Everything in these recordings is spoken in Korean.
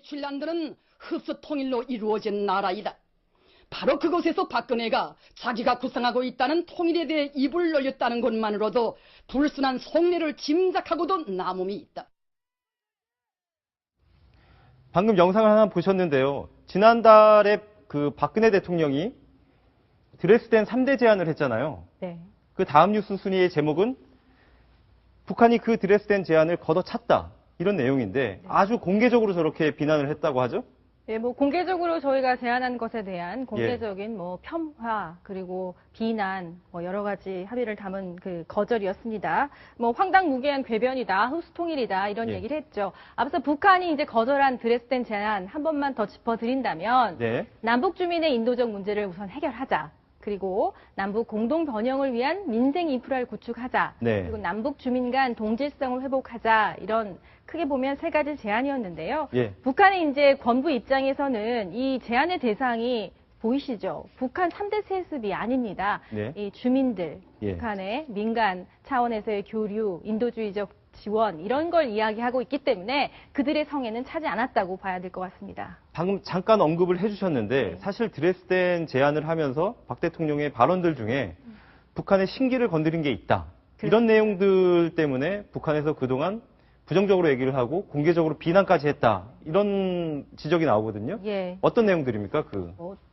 핀란드는 흡수 통일로 이루어진 나라이다. 바로 그곳에서 박근혜가 자기가 구상하고 있다는 통일에 대해 입을 열렸다는 것만으로도 불순한 속내를 짐작하고도 남음이 있다. 방금 영상을 하나 보셨는데요. 지난달에 그 박근혜 대통령이 드레스덴 3대 제안을 했잖아요. 네. 그 다음 뉴스 순위의 제목은 북한이 그 드레스덴 제안을 걷어찼다. 이런 내용인데 아주 공개적으로 저렇게 비난을 했다고 하죠? 예, 뭐 공개적으로 저희가 제안한 것에 대한 공개적인 뭐 폄하 그리고 비난 뭐 여러 가지 합의를 담은 그 거절이었습니다. 뭐 황당무계한 궤변이다, 흡수통일이다 이런 얘기를 했죠. 앞서 북한이 이제 거절한 드레스덴 제안 한 번만 더 짚어드린다면 남북 주민의 인도적 문제를 우선 해결하자. 그리고 남북 공동 번영을 위한 민생 인프라를 구축하자. 그리고 남북 주민 간 동질성을 회복하자. 이런 크게 보면 세 가지 제안이었는데요. 북한의 이제 권부 입장에서는 이 제안의 대상이 보이시죠? 북한 3대 세습이 아닙니다. 이 주민들, 북한의 민간 차원에서의 교류, 인도주의적 지원 이런 걸 이야기하고 있기 때문에 그들의 성에는 차지 않았다고 봐야 될 것 같습니다. 방금 잠깐 언급을 해주셨는데 사실 드레스덴 제안을 하면서 박 대통령의 발언들 중에 북한의 신기를 건드린 게 있다. 이런 내용들 때문에 북한에서 그동안 부정적으로 얘기를 하고 공개적으로 비난까지 했다. 이런 지적이 나오거든요. 어떤 내용들입니까?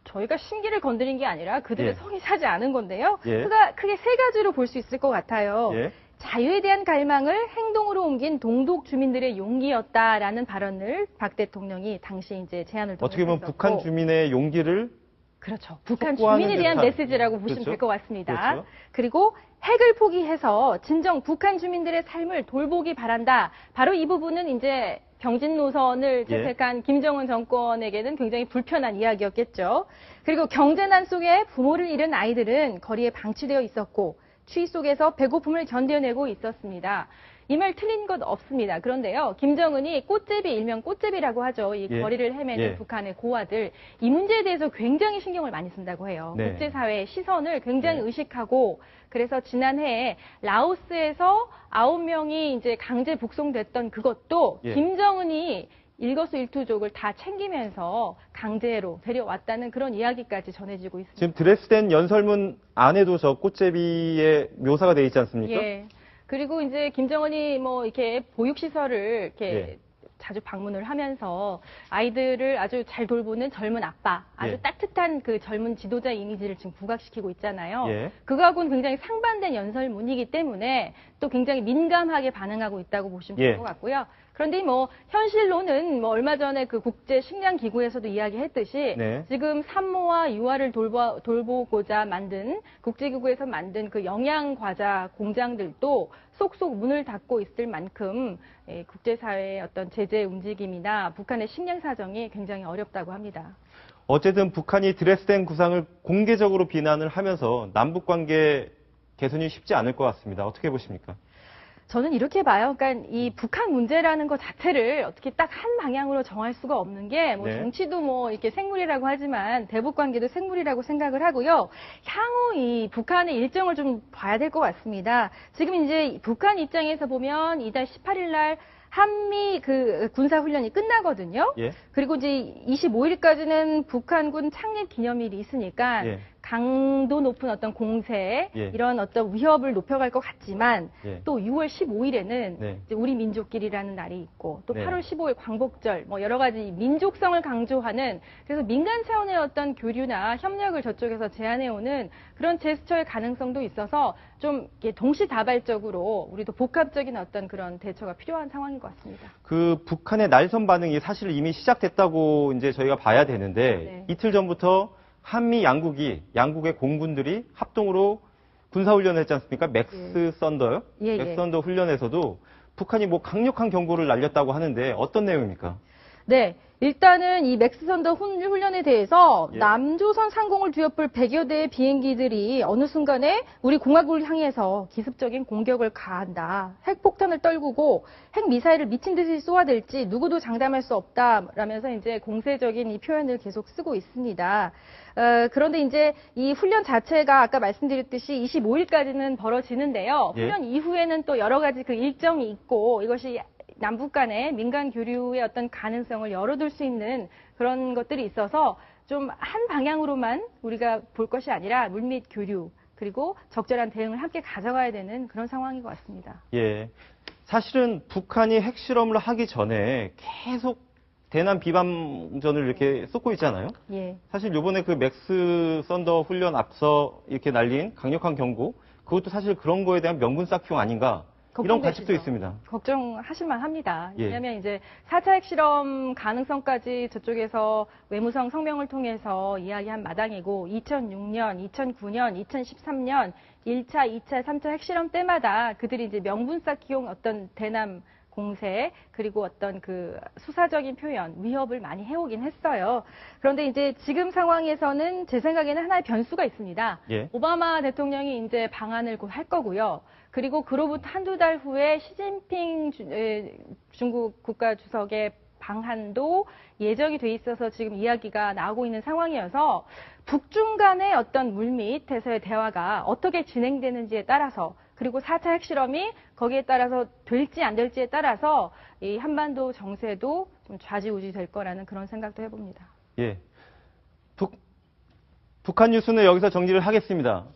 저희가 신기를 건드린 게 아니라 그들의 성이 차지 않은 건데요. 크게 세 가지로 볼 수 있을 것 같아요. 자유에 대한 갈망을 행동으로 옮긴 동독 주민들의 용기였다라는 발언을 박 대통령이 당시 이제 제안을 통해서 어떻게 보면 북한 주민의 용기를 그렇죠. 북한 주민에 대한 메시지라고 보시면 될 것 같습니다. 그리고 핵을 포기해서 진정 북한 주민들의 삶을 돌보기 바란다. 바로 이 부분은 이제 병진 노선을 채택한 김정은 정권에게는 굉장히 불편한 이야기였겠죠. 그리고 경제난 속에 부모를 잃은 아이들은 거리에 방치되어 있었고 추위 속에서 배고픔을 견뎌내고 있었습니다. 이 말 틀린 것 없습니다. 그런데요, 김정은이 꽃제비, 일명 꽃제비라고 하죠. 이 거리를 헤매는 북한의 고아들, 이 문제에 대해서 굉장히 신경을 많이 쓴다고 해요. 국제사회의 시선을 굉장히 의식하고, 그래서 지난해에 라오스에서 9명이 이제 강제 북송됐던 그것도 김정은이 일거수일투족을 다 챙기면서 강제로 데려왔다는 그런 이야기까지 전해지고 있습니다. 지금 드레스덴 연설문 안에도 저 꽃제비의 묘사가 되어 있지 않습니까? 그리고 이제 김정은이 뭐 이렇게 보육시설을 이렇게 자주 방문을 하면서 아이들을 아주 잘 돌보는 젊은 아빠, 아주 따뜻한 그 젊은 지도자 이미지를 지금 부각시키고 있잖아요. 그거하고는 굉장히 상반된 연설문이기 때문에 또 굉장히 민감하게 반응하고 있다고 보시면 될 것 같고요. 그런데 뭐 현실로는 뭐 얼마 전에 그 국제 식량 기구에서도 이야기했듯이 지금 산모와 유아를 돌보고자 만든 국제기구에서 만든 그 영양 과자 공장들도 속속 문을 닫고 있을 만큼 국제사회의 어떤 제재 움직임이나 북한의 식량 사정이 굉장히 어렵다고 합니다. 어쨌든 북한이 드레스덴 구상을 공개적으로 비난을 하면서 남북관계 개선이 쉽지 않을 것 같습니다. 어떻게 보십니까? 저는 이렇게 봐요. 그러니까 이 북한 문제라는 것 자체를 어떻게 딱 한 방향으로 정할 수가 없는 게 뭐 정치도 뭐 이렇게 생물이라고 하지만 대북 관계도 생물이라고 생각을 하고요. 향후 이 북한의 일정을 좀 봐야 될 것 같습니다. 지금 이제 북한 입장에서 보면 이달 18일 날 한미 그 군사훈련이 끝나거든요. 그리고 이제 25일까지는 북한군 창립 기념일이 있으니까 강도 높은 어떤 공세, 이런 어떤 위협을 높여갈 것 같지만 또 6월 15일에는 이제 우리 민족길이라는 날이 있고 또 8월 15일 광복절, 뭐 여러 가지 민족성을 강조하는 그래서 민간 차원의 어떤 교류나 협력을 저쪽에서 제안해오는 그런 제스처의 가능성도 있어서 좀 동시다발적으로 우리도 복합적인 어떤 그런 대처가 필요한 상황인 것 같습니다. 그 북한의 날선 반응이 사실 이미 시작됐다고 이제 저희가 봐야 되는데 이틀 전부터 한미 양국의 공군들이 합동으로 군사훈련을 했지 않습니까? 맥스 썬더요? 맥스 썬더 훈련에서도 북한이 뭐 강력한 경고를 날렸다고 하는데 어떤 내용입니까? 네. 일단은 이 맥스 선더 훈련에 대해서 남조선 상공을 뒤엎을 100여 대의 비행기들이 어느 순간에 우리 공화국을 향해서 기습적인 공격을 가한다. 핵폭탄을 떨구고 핵미사일을 미친 듯이 쏘아댈지 누구도 장담할 수 없다라면서 이제 공세적인 이 표현을 계속 쓰고 있습니다. 그런데 이제 이 훈련 자체가 아까 말씀드렸듯이 25일까지는 벌어지는데요. 훈련 이후에는 또 여러 가지 그 일정이 있고 이것이 남북 간의 민간 교류의 어떤 가능성을 열어둘 수 있는 그런 것들이 있어서 좀 한 방향으로만 우리가 볼 것이 아니라 물밑 교류 그리고 적절한 대응을 함께 가져가야 되는 그런 상황인 것 같습니다. 예. 사실은 북한이 핵실험을 하기 전에 계속 대남 비방전을 이렇게 쏟고 있잖아요. 예. 사실 요번에 그 맥스 썬더 훈련 앞서 이렇게 날린 강력한 경고, 그것도 사실 그런 거에 대한 명분 쌓기용 아닌가, 이런 관측도 걱정되시죠? 있습니다. 걱정하실만 합니다. 예. 왜냐하면 이제 4차 핵실험 가능성까지 저쪽에서 외무성 성명을 통해서 이야기한 마당이고 2006년, 2009년, 2013년 1차, 2차, 3차 핵실험 때마다 그들이 이제 명분 쌓기용 어떤 대남 공세 그리고 어떤 그 수사적인 표현, 위협을 많이 해오긴 했어요. 그런데 이제 지금 상황에서는 제 생각에는 하나의 변수가 있습니다. 예. 오바마 대통령이 이제 방한을 곧 할 거고요. 그리고 그로부터 한두 달 후에 시진핑 중국 국가주석의 방한도 예정이 돼 있어서 지금 이야기가 나오고 있는 상황이어서 북중 간의 어떤 물밑에서의 대화가 어떻게 진행되는지에 따라서 그리고 4차 핵실험이 거기에 따라서 될지 안 될지에 따라서 이 한반도 정세도 좀 좌지우지 될 거라는 그런 생각도 해봅니다. 예. 북한 뉴스는 여기서 정리를 하겠습니다.